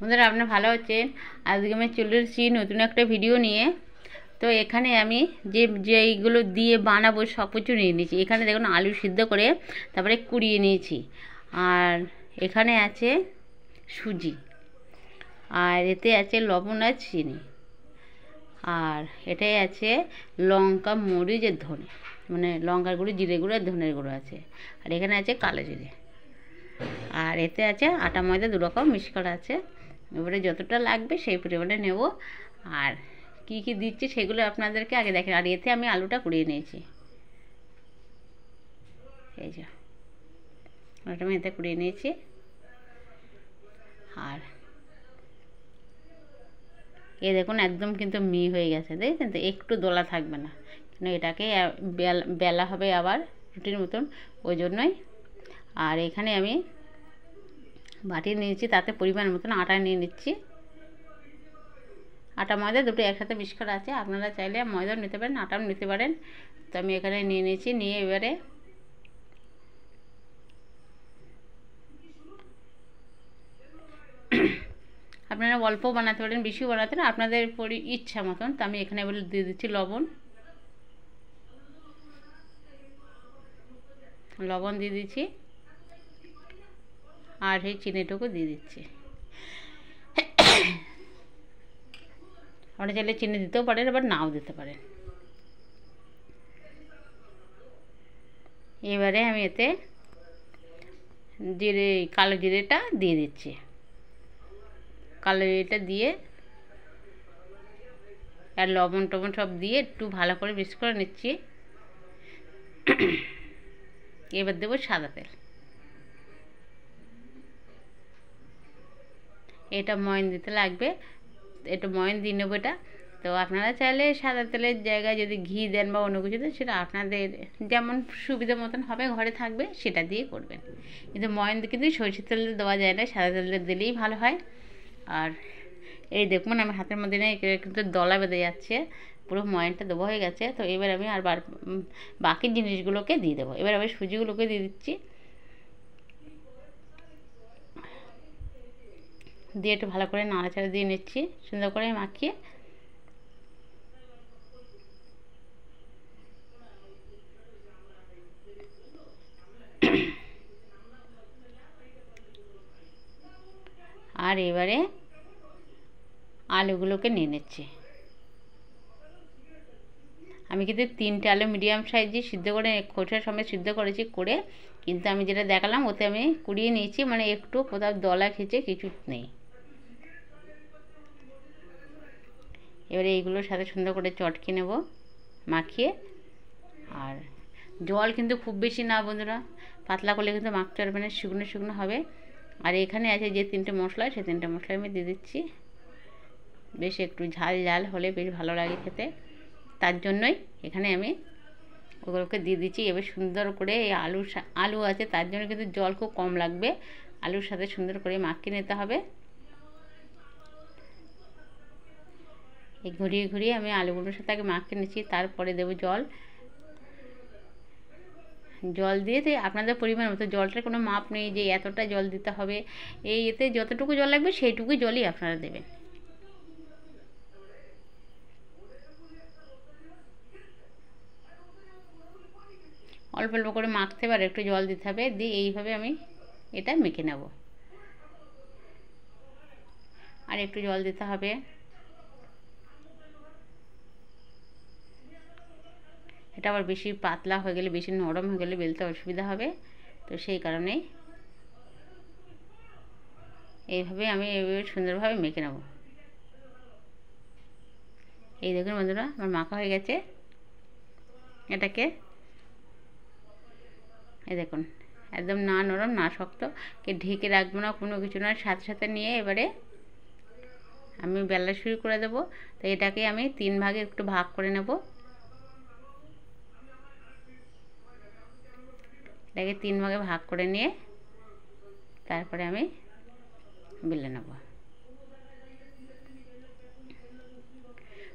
বন্ধুরা আপনারা ভালো আছেন? আজকে আমি চলে এসেছি নতুন একটা ভিডিও নিয়ে। তো এখানে আমি যেইগুলো দিয়ে বানাবো সব কিছু নিয়ে নিয়েছি। এখানে দেখুন আলু সিদ্ধ করে তারপরে কুড়িয়ে নিয়েছি। আর এখানে আছে সুজি, আর এতে আছে লবণ আর চিনি, আর এটাই আছে লঙ্কা মরিচ আর ধনে, মানে লঙ্কার গুঁড়ো, জিরে গুঁড়ো আর ধনের গুঁড়ো আছে। আর এখানে আছে কালো জিরে, আর এতে আছে আটা ময়দা দুরকম মিক্স করা আছে। এবারে যতটা লাগবে সেই পরিমাণে নেব। আর কি কি দিচ্ছি সেগুলো আপনাদেরকে আগে দেখেন। আর এতে আমি আলুটা কুড়িয়ে নিয়েছি, এই যে আলুটা আমি এতে কুড়িয়ে নিয়েছি। আর এ দেখুন একদম কিন্তু হয়ে গেছে, দেখছেন তো? একটু দোলা থাকবে না, কেন এটাকে বেলা হবে আবার রুটির মতন, ওই জন্যই। আর এখানে আমি বাটি নিয়েছি, তাতে পরিমাণ মতন আটা নিয়ে নিচ্ছি। আটা ময়দা দুটো একসাথে মিক্স করা আছে, আপনারা চাইলে ময়দাও নিতে পারেন, আটাও নিতে পারেন। তো আমি এখানে নিয়ে নিয়েছি, নিয়ে এবারে আপনারা অল্প বানাতে পারেন, বেশিও বানাতে পারেন, আপনাদের ইচ্ছা মতন। তো আমি এখানে এবার দিয়ে দিচ্ছি লবণ দিয়ে দিচ্ছি, আর এই চিনিটুকু দিয়ে দিচ্ছি। আপনারা চাইলে চিনি দিতেও পারেন, আবার নাও দিতে পারেন। এবারে আমি এতে কালো জিরেটা দিয়ে দিচ্ছি। কালো জিরেটা দিয়ে আর লবণ টবণ সব দিয়ে একটু ভালো করে মিক্স করে নিচ্ছি। এবার দেবো সাদা তেল, এটা ময়ন দিতে লাগবে, এটা ময়ন দিয়ে নেবো এটা। তো আপনারা চাইলে সাদা তেলের জায়গায় যদি ঘি দেন বা অন্য কিছু দেন, সেটা আপনাদের যেমন সুবিধা মতন হবে, ঘরে থাকবে সেটা দিয়ে করবেন। কিন্তু ময়ন কিন্তু সরষের তেল দেওয়া যায় না, সাদা তেল দিলেই ভালো হয়। আর এই দেখুন আমি হাতের মধ্যে নিয়ে কিন্তু দলা বেঁধে যাচ্ছে, পুরো ময়নটা দেওয়া হয়ে গেছে। তো এবার আমি আর বাকি জিনিসগুলোকে দিয়ে দেবো। এবার আমি সুজিগুলোকে দিয়ে দিচ্ছি, দিয়ে একটু ভালো করে নাড়াচাড়া দিয়ে নিচ্ছি, সুন্দর করে মাখিয়ে। আর এবারে আলুগুলোকে নিয়ে নিচ্ছি। আমি কিন্তু 3টে আলু মিডিয়াম সাইজে সিদ্ধ করে খোসার সমেত সিদ্ধ করেছি, করে কিন্তু আমি যেটা দেখালাম ওতে আমি কুড়িয়ে নিয়েছি, মানে একটু কোথাও দলা খেঁচে কিছু নেই। এবারে এইগুলোর সাথে সুন্দর করে চটকে নেব মাখিয়ে। আর জল কিন্তু খুব বেশি না বন্ধুরা, পাতলা করলে কিন্তু মাখতে পারবে না, শুকনো শুকনো হবে। আর এখানে আছে যে 3টে মশলা, সেই 3টে মশলা আমি দিয়ে দিচ্ছি। বেশ একটু ঝাল ঝাল হলে বেশ ভালো লাগে খেতে, তার জন্যই এখানে আমি ওগুলোকে দিয়ে দিচ্ছি। এবার সুন্দর করে এই আলু আছে, তার জন্য কিন্তু জল খুব কম লাগবে। আলুর সাথে সুন্দর করে মাখিয়ে নিতে হবে। এই ঘুরিয়ে ঘুরিয়ে আমি আলুগুলোর সাথে আগে মাখিয়ে নিচ্ছি, তারপরে দেবো জল। জল দিয়ে আপনাদের পরিমাণ মতো, জলটার কোনো মাপ নেই যে এতটা জল দিতে হবে। এতে যতটুকু জল লাগবে সেইটুকুই জলই আপনারা দেবেন। অল্প অল্প করে মাখতে পারে, একটু জল দিতে হবে, দিয়ে এইভাবে আমি এটা মেখে নেব। আর একটু জল দিতে হবে। এটা আবার বেশি পাতলা হয়ে গেলে, বেশি নরম হয়ে গেলে বেলতে অসুবিধা হবে, তো সেই কারণেই এইভাবে আমি এইভাবে সুন্দরভাবে মেখে নেব। এই দেখুন বন্ধুরা আমার মাখা হয়ে গেছে। এটাকে এই দেখুন একদম না নরম না শক্ত, কে ঢেকে রাখবো না, কোনো কিছু না, সাথে সাথে নিয়ে এবারে আমি বেলা শুরু করে দেবো। তো এটাকে আমি 3 ভাগে একটু ভাগ করে নেব। এটাকে 3 ভাগে ভাগ করে নিয়ে তারপরে আমি বেলে নেব।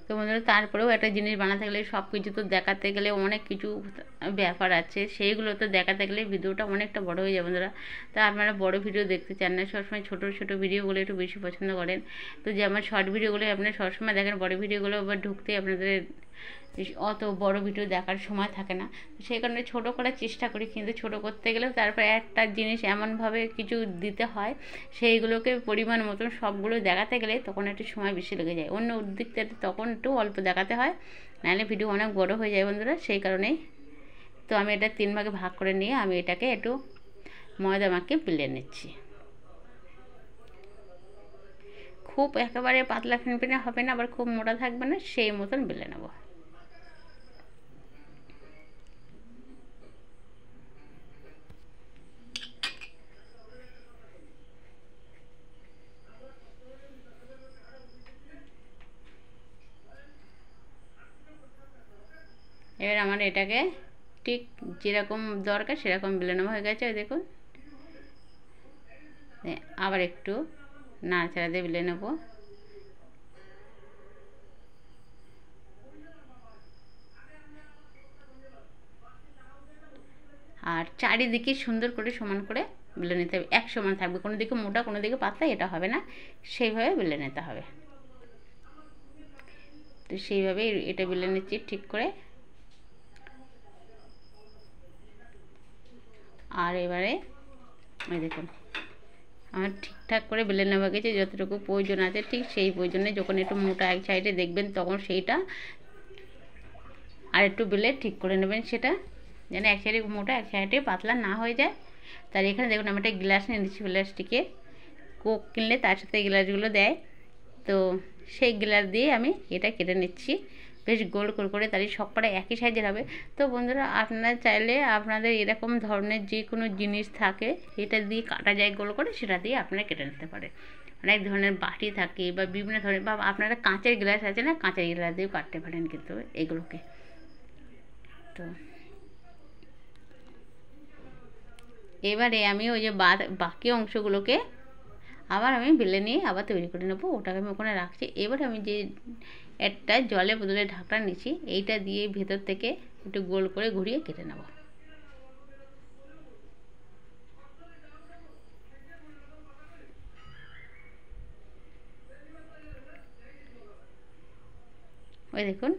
তো বন্ধুরা তারপরেও একটা জিনিস বানাতে গেলে, সব কিছু তো দেখাতে গেলে অনেক কিছু ব্যাপার আছে, সেইগুলো তো দেখাতে গেলে ভিডিওটা অনেকটা বড় হয়ে যাবে বন্ধুরা। তা আপনারা বড় ভিডিও দেখতে চান না, সবসময় ছোটো ছোটো ভিডিওগুলো একটু বেশি পছন্দ করেন। তো যে আমার শর্ট ভিডিওগুলো আপনারা সবসময় দেখেন, বড় ভিডিওগুলো আবার ঢুকতে আপনাদের অত বড় ভিডিও দেখার সময় থাকে না, সেই কারণে ছোটো করার চেষ্টা করি। কিন্তু ছোটো করতে গেলেও তারপর একটা জিনিস এমনভাবে কিছু দিতে হয়, সেইগুলোকে পরিমাণ মতন সবগুলো দেখাতে গেলে তখন একটু সময় বেশি লেগে যায়। অন্য দিকটাতে তখন একটু অল্প দেখাতে হয়, নাহলে ভিডিও অনেক বড় হয়ে যায় বন্ধুরা, সেই কারণেই। তো আমি এটা 3 ভাগে ভাগ করে নিয়ে আমি এটাকে একটু ময়দা মাখিয়ে বেলে নিচ্ছি। খুব একেবারে পাতলা ফিনফিনে হবে না, আবার খুব মোটা থাকবে না, সেই মতন বেলে নেব। এবার আমার এটাকে ঠিক যেরকম দরকার সেরকম বেলে নেওয়া হয়ে গেছে। ওই দেখুন, আবার একটু নাড়াচাড়া দিয়ে বেলে নেব। আর চারিদিকে সুন্দর করে সমান করে বেলে নিতে হবে, এক সমান থাকবে, কোনো দিকে মোটা কোনো দিকে পাতলা এটা হবে না, সেইভাবে বেলে নিতে হবে। তো সেইভাবে এটা বেলে নিচ্ছি ঠিক করে। আর এবারে ওই দেখুন আমার ঠিকঠাক করে বেলে নেওয়া গেছে, যতটুকু প্রয়োজন আছে ঠিক সেই প্রয়োজনে। যখন একটু মোটা এক সাইডে দেখবেন তখন সেইটা আর একটু বেলে ঠিক করে নেবেন, সেটা যেন এক সাইডে মোটা এক সাইডে পাতলা না হয়ে যায়। তার এখানে দেখুন আমি একটা গ্লাস নিয়ে নিচ্ছি, প্লাস্টিকের। কোক কিনলে তার সাথে এই গ্লাসগুলো দেয়, তো সেই গ্লাস দিয়ে আমি এটা কেটে নিচ্ছি বেশ গোল করে। তারই সবকটা একই সাইজের হবে। তো বন্ধুরা আপনারা চাইলে আপনাদের এরকম ধরনের যে কোনো জিনিস থাকে এটা দিয়ে কাটা যায় গোল করে, সেটা দিয়ে আপনারা কেটে নিতে পারে। অনেক ধরনের বাটি থাকে বা বিভিন্ন ধরনের, বা আপনারা কাঁচের গ্লাস আছে না, কাঁচের গ্লাস দিয়েও কাটতে পারেন কিন্তু এগুলোকে। তো এবারে আমি ওই যে বাকি অংশগুলোকে আবার আমি বেলে নিয়ে আবার তৈরি করে নেবো, ওটাকে আমি ওখানে রাখছি। এবার আমি যে একটা জলের বোতলে ঢাকনা নিচ্ছি, এইটা দিয়ে ভেতর থেকে একটু গোল করে ঘুরিয়ে কেটে নেব। ওই দেখুন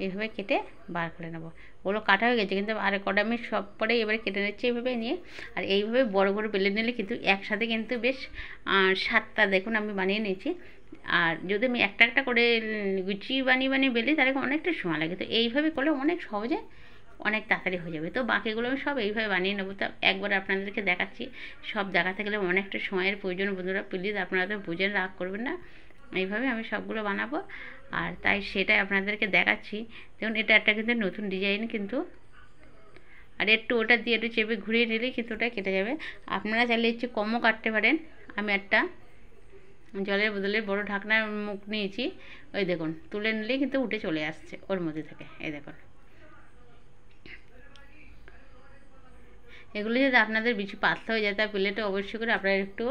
এইভাবে কেটে বার করে নেব। ওগুলো কাটা হয়ে গেছে, কিন্তু আর কটা আমি সব পরে এবারে কেটে নিচ্ছি এইভাবে নিয়ে। আর এইভাবে বড় বড় বেলে নিলে কিন্তু একসাথে কিন্তু বেশ 7টা দেখুন আমি বানিয়ে নিয়েছি। আর যদি আমি একটা একটা করে গুছিয়ে বানিয়ে বেলি তাহলে অনেকটা সময় লাগে। তো এইভাবে করলে অনেক সহজে অনেক তাড়াতাড়ি হয়ে যাবে। তো বাকিগুলো আমি সব এইভাবে বানিয়ে নেবো। তো একবার আপনাদেরকে দেখাচ্ছি, সব দেখাতে গেলে অনেকটা সময়ের প্রয়োজন বন্ধুরা, প্লিজ আপনারা তো বুঝেন, রাগ করবেন না। এইভাবে আমি সবগুলো বানাবো, আর তাই সেটাই আপনাদেরকে দেখাচ্ছি। দেখুন এটা একটা কিন্তু নতুন ডিজাইন কিন্তু, আর একটু ওটা দিয়ে একটু চেপে ঘুরিয়ে নিলেই কিন্তু ওটা কেটে যাবে। আপনারা চাইলে একটু কমও কাটতে পারেন। আমি একটা জলের বোতলের বড় ঢাকনার মুখ নিয়েছি, ওই দেখুন তুলে নিলেই কিন্তু উঠে চলে আসছে ওর মধ্যে থেকে। এই দেখুন, এগুলো যদি আপনাদের বেশি পাতলা হয়ে যায় তার প্লেটে অবশ্যই করে আপনারা একটু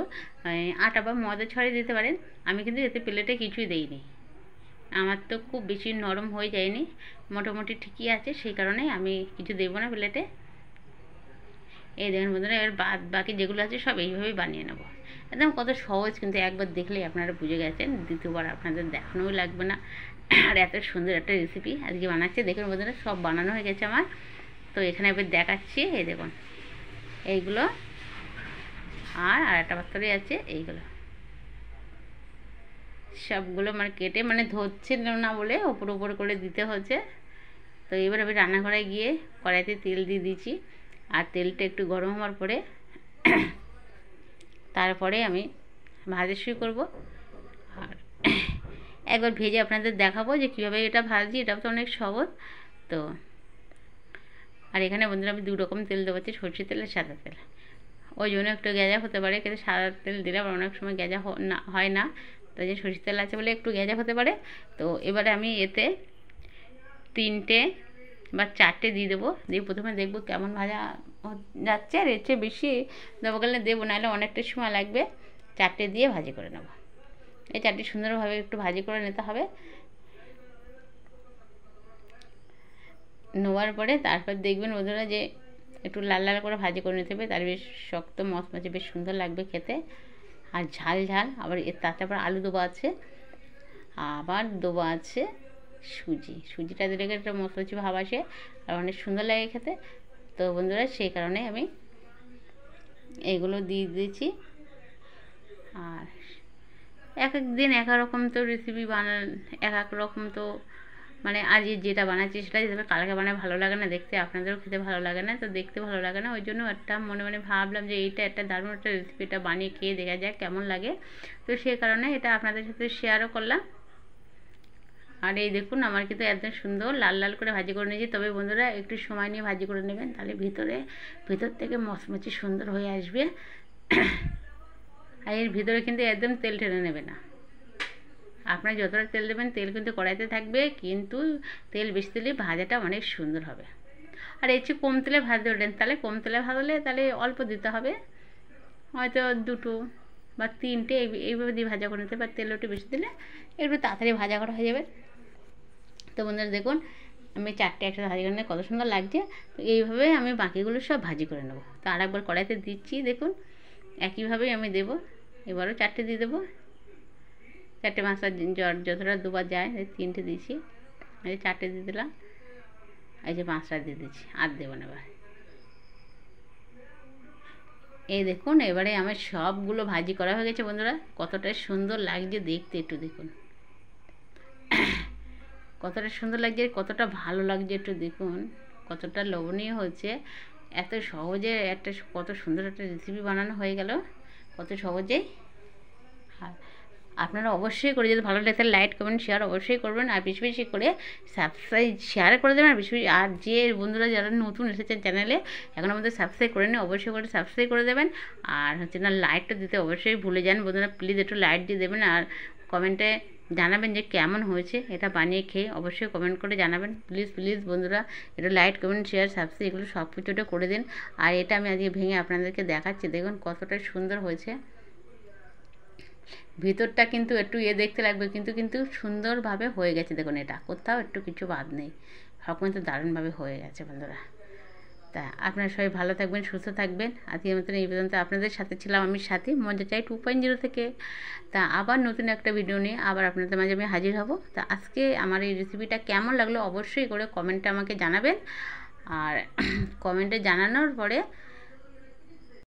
আটা বা ময়দা ছড়িয়ে দিতে পারেন। আমি কিন্তু এতে প্লেটে কিছুই দেইনি, আমার তো খুব বেশি নরম হয়ে যায়নি, মোটামুটি ঠিকই আছে, সেই কারণে আমি কিছু দেবো না প্লেটে। এই দেখুন বন্ধুরা, এবার বাকি যেগুলো আছে সব এইভাবেই বানিয়ে নেব। একদম কত সহজ, কিন্তু একবার দেখলেই আপনারা বুঝে গেছেন, দ্বিতীয়বার আপনাদের দেখানোই লাগবে না। আর এত সুন্দর একটা রেসিপি আজকে বানাচ্ছি। দেখুন বন্ধুরা সব বানানো হয়ে গেছে আমার। তো এখানে এবার দেখাচ্ছি, এই দেখুন এইগুলো, আর একটা পাত্রে আছে এইগুলো, সবগুলো মানে কেটে মানে ধরছে না বলে ওপর করে দিতে হচ্ছে। তো এবার আমি রান্নাঘরে গিয়ে কড়াইতে তেল দিয়ে দিয়েছি, আর তেলটা একটু গরম হওয়ার পরে তারপরে আমি ভাজা শুরু করব। আর একবার ভেজে আপনাদের দেখাবো যে কীভাবে এটা ভাজি, এটা তো অনেক সহজ। তো আর এখানে বন্ধুরা আমি 2 রকম তেল দেবো, সরষের তেল আর সাদা তেল। ওই জন্য একটু গেজা হতে পারে, কিন্তু সাদা তেল দিলে আবার অনেক সময় গেজা হয় না, তাই জন্য সরষের তেল আছে বলে একটু গেজা হতে পারে। তো এবারে আমি এতে 3টে বা 4টে দিয়ে দেবো, দিয়ে প্রথমে দেখবো কেমন ভাজা যাচ্ছে। আর এর চেয়ে বেশি দেবো গেলে দেবো, নাহলে অনেকটা সময় লাগবে। 4টে দিয়ে ভাজি করে নেবো। এই 4টে সুন্দরভাবে একটু ভাজি করে নিতে হবে। নেওয়ার পরে তারপর দেখবেন বন্ধুরা যে একটু লাল লাল করে ভাজি করে নিতে হবে, তার বেশ শক্ত মচমচে বেশ সুন্দর লাগবে খেতে। আর ঝাল ঝাল আবার এর তাতে আবার আলু দেওয়া আছে, আবার দেওয়া আছে সুজিটা দিলে একটা মচমচে ভাব আসে আর অনেক সুন্দর লাগে খেতে। তো বন্ধুরা সেই কারণে আমি এইগুলো দিয়ে দিয়েছি। আর এক এক দিন এক এক রকম তো রেসিপি বানান, এক এক রকম তো মানে আজ যেটা বানাচ্ছি সেটা যেভাবে কালকে বানায় ভালো লাগে না দেখতে, আপনাদেরও খেতে ভালো লাগে না, তো দেখতে ভালো লাগে না, ওই জন্য একটা মনে মনে ভাবলাম যে এইটা একটা দারুণ একটা রেসিপিটা বানিয়ে খেয়ে দেখা যাক কেমন লাগে। তো সেই কারণে এটা আপনাদের সাথে শেয়ারও করলাম। আর এই দেখুন আমার কিন্তু একদম সুন্দর লাল লাল করে ভাজি করে নিয়েছি। তবে বন্ধুরা একটু সময় নিয়ে ভাজি করে নেবেন, তাহলে ভিতর থেকে মচমচে সুন্দর হয়ে আসবে। আর এর ভিতরে কিন্তু একদম তেল টেনে নেবে না। আপনারা যতটা তেল দেবেন তেল কিন্তু কড়াইতে থাকবে, কিন্তু তেল বেশি দিলে ভাজাটা অনেক সুন্দর হবে। আর এর চেয়ে কম তেলে ভাজতে ওঠেন, তাহলে কম তেলে ভাজলে তাহলে অল্প দিতে হবে, হয়তো 2টো বা 3টে এইভাবে দিয়ে ভাজা করে নিতে, বা তেল একটু বেশি দিলে একটু তাড়াতাড়ি ভাজা করা হয়ে যাবে। তো বন্ধুরা দেখুন আমি 4টে একসাথে ভাজি করে নিয়ে কত সুন্দর লাগছে। তো এইভাবে আমি বাকিগুলো সব ভাজি করে নেবো। তো আরেকবার কড়াইতে দিচ্ছি, দেখুন একইভাবেই আমি দেবো। এবারও 4টে দিয়ে দেবো, 4টে মশলা যতটা দুবার যায় 3টে দিয়েছি, এই 4টে দিয়ে দিলাম, এই যে 5টা দিয়ে দিচ্ছি, আর দেবো না। এবার এই দেখুন এবারে আমার সবগুলো ভাজি করা হয়ে গেছে বন্ধুরা, কতটা সুন্দর লাগছে দেখতে, একটু দেখুন কতটা সুন্দর লাগছে, কতটা ভালো লাগছে, একটু দেখুন কতটা লোভনীয় হচ্ছে। এত সহজে একটা কত সুন্দর একটা রেসিপি বানানো হয়ে গেল কত সহজেই। আর আপনারা অবশ্যই করে, যদি ভালো লাগে তাহলে লাইক কমেন্ট শেয়ার অবশ্যই করবেন, আর বেশি বেশি করে সাবস্ক্রাইব শেয়ার করে দেবেন। আর বেশি আর যে বন্ধুরা যারা নতুন এসেছেন চ্যানেলে এখন আমাদের সাবস্ক্রাইব করে নিন, অবশ্যই করে সাবস্ক্রাইব করে দেবেন। আর হচ্ছে না লাইকটা দিতে অবশ্যই ভুলে যান বন্ধুরা, প্লিজ একটু লাইক দিয়ে দেবেন। আর কমেন্টে জানাবেন যে কেমন হয়েছে এটা বানিয়ে খেয়ে, অবশ্যই কমেন্ট করে জানাবেন। প্লিজ প্লিজ বন্ধুরা একটু লাইক কমেন্ট শেয়ার সাবস্ক্রাইব এগুলো সব কিছুটা করে দিন। আর এটা আমি আজকে ভেঙে আপনাদেরকে দেখাচ্ছি, দেখুন কতটা সুন্দর হয়েছে। ভিতরটা কিন্তু একটু দেখতে লাগবে, কিন্তু সুন্দরভাবে হয়ে গেছে, দেখুন এটা কোথাও একটু কিছু বাদ নেই, সব কিন্তু দারুণভাবে হয়ে গেছে বন্ধুরা। তা আপনারা সবাই ভালো থাকবেন, সুস্থ থাকবেন। আজকের মতন এই পর্যন্ত, আপনাদের সাথে ছিলাম আমি সাথী মজা চাই 2.0 থেকে। তা আবার নতুন একটা ভিডিও নিয়ে আবার আপনাদের মাঝে আমি হাজির হব। তা আজকে আমার এই রেসিপিটা কেমন লাগলো অবশ্যই করে কমেন্টে আমাকে জানাবেন। আর কমেন্টে জানানোর পরে